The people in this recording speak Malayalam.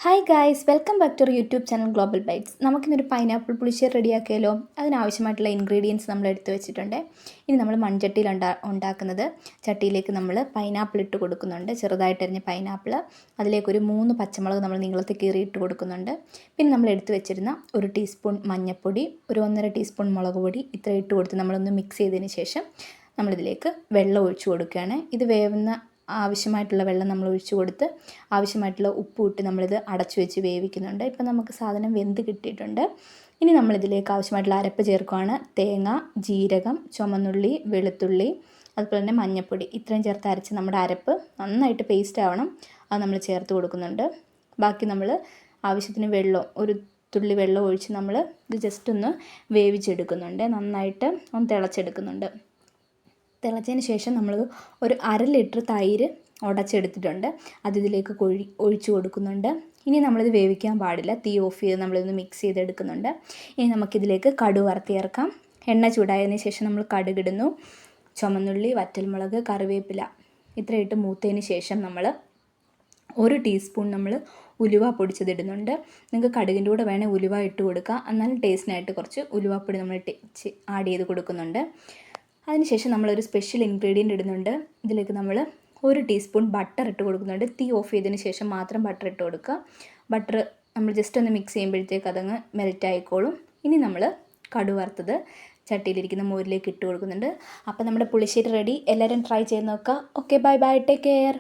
Hi guys, welcome back to our YouTube channel Global Bites. നമുക്കിന്നൊരു പൈനാപ്പിൾ പുളിശ്ശേരി റെഡിയാക്കിയാലോ? അതിനാവശ്യമായിട്ടുള്ള ഇൻഗ്രീഡിയൻസ് നമ്മൾ എടുത്തു വെച്ചിട്ടുണ്ട്. ഇനി നമ്മൾ മൺചട്ടിയിൽ ഉണ്ടാക്കുന്നത്. ചട്ടിയിലേക്ക് നമ്മൾ പൈനാപ്പിൾ ഇട്ട് കൊടുക്കുന്നുണ്ട്, ചെറുതായിട്ടരിഞ്ഞ പൈനാപ്പിൾ. അതിലേക്കൊരു 3 പച്ചമുളക് നമ്മൾ നീളത്തിൽ കീറി ഇട്ട് കൊടുക്കുന്നുണ്ട്. പിന്നെ നമ്മൾ എടുത്തു വെച്ചിരുന്ന 1 ടീസ്പൂൺ മഞ്ഞൾപ്പൊടി, ഒരു 1.5 ടീസ്പൂൺ മുളക് പൊടി, ഇത്ര ഇട്ട് കൊടുത്ത് നമ്മളൊന്ന് മിക്സ് ചെയ്തതിന് ശേഷം നമ്മളിതിലേക്ക് വെള്ളം ഒഴിച്ചു കൊടുക്കുകയാണ്. ഇത് വേവുന്ന ആവശ്യമായിട്ടുള്ള വെള്ളം നമ്മൾ ഒഴിച്ചു കൊടുത്ത് ആവശ്യമായിട്ടുള്ള ഉപ്പ് ഇട്ട് നമ്മളിത് അടച്ചു വെച്ച് വേവിക്കുന്നുണ്ട്. ഇപ്പം നമുക്ക് സാധനം വെന്ത് കിട്ടിയിട്ടുണ്ട്. ഇനി നമ്മളിതിലേക്ക് ആവശ്യമായിട്ടുള്ള അരപ്പ് ചേർക്കുകയാണ്. തേങ്ങ, ജീരകം, ചുമന്നുള്ളി, വെളുത്തുള്ളി, അതുപോലെ തന്നെ മഞ്ഞൾപ്പൊടി, ഇത്രയും ചേർത്ത് അരച്ച് നമ്മുടെ അരപ്പ് നന്നായിട്ട് പേസ്റ്റ് ആവണം. അത് നമ്മൾ ചേർത്ത് കൊടുക്കുന്നുണ്ട്. ബാക്കി നമ്മൾ ആവശ്യത്തിന് വെള്ളം, ഒരു തുള്ളി വെള്ളം ഒഴിച്ച് നമ്മൾ ഇത് ജസ്റ്റ് ഒന്ന് വേവിച്ചെടുക്കുന്നുണ്ട്. നന്നായിട്ട് ഒന്ന് തിളച്ചെടുക്കുന്നുണ്ട്. തിളച്ചതിന് ശേഷം നമ്മൾ ഒരു 1/2 ലിറ്റർ തൈര് ഉടച്ചെടുത്തിട്ടുണ്ട്. അത് ഇതിലേക്ക് ഒഴിച്ചു കൊടുക്കുന്നുണ്ട്. ഇനി നമ്മളിത് വേവിക്കാൻ പാടില്ല, തീ ഓഫ് ചെയ്ത് നമ്മളിതൊന്ന് മിക്സ് ചെയ്തെടുക്കുന്നുണ്ട്. ഇനി നമുക്കിതിലേക്ക് കടുക് വറുത്ത് ചേർക്കാം. എണ്ണ ചൂടായതിന് ശേഷം നമ്മൾ കടുകിടുന്നു. ചുമന്നുള്ളി, വറ്റൽമുളക്, കറിവേപ്പില ഇത്രയിട്ട് മൂത്തതിന് ശേഷം നമ്മൾ 1 ടീസ്പൂൺ നമ്മൾ ഉലുവ പൊടിച്ചതിടുന്നുണ്ട്. നിങ്ങൾക്ക് കടുകിൻ്റെ കൂടെ വേണേൽ ഉലുവ ഇട്ട് കൊടുക്കുക, എന്നാലും ടേസ്റ്റിനായിട്ട് കുറച്ച് ഉലുവപ്പൊടി നമ്മൾ ആഡ് ചെയ്ത് കൊടുക്കുന്നുണ്ട്. അതിനുശേഷം നമ്മളൊരു സ്പെഷ്യൽ ഇൻഗ്രീഡിയൻ്റ് ഇടുന്നുണ്ട്. ഇതിലേക്ക് നമ്മൾ 1 ടീസ്പൂൺ ബട്ടർ ഇട്ട് കൊടുക്കുന്നുണ്ട്. തീ ഓഫ് ചെയ്തതിന് ശേഷം മാത്രം ബട്ടർ ഇട്ട് കൊടുക്കുക. ബട്ടർ നമ്മൾ ജസ്റ്റ് ഒന്ന് മിക്സ് ചെയ്യുമ്പോഴത്തേക്ക് അതങ്ങ് മെൽറ്റ് ആയിക്കോളും. ഇനി നമ്മൾ കടുക് വറുത്തത് ചട്ടിയിലിരിക്കുന്ന മോരിലേക്ക് ഇട്ട് കൊടുക്കുന്നുണ്ട്. അപ്പോൾ നമ്മുടെ പുളിശ്ശേരി റെഡി. എല്ലാവരും ട്രൈ ചെയ്ത് നോക്കുക. Okay, bye bye, take care.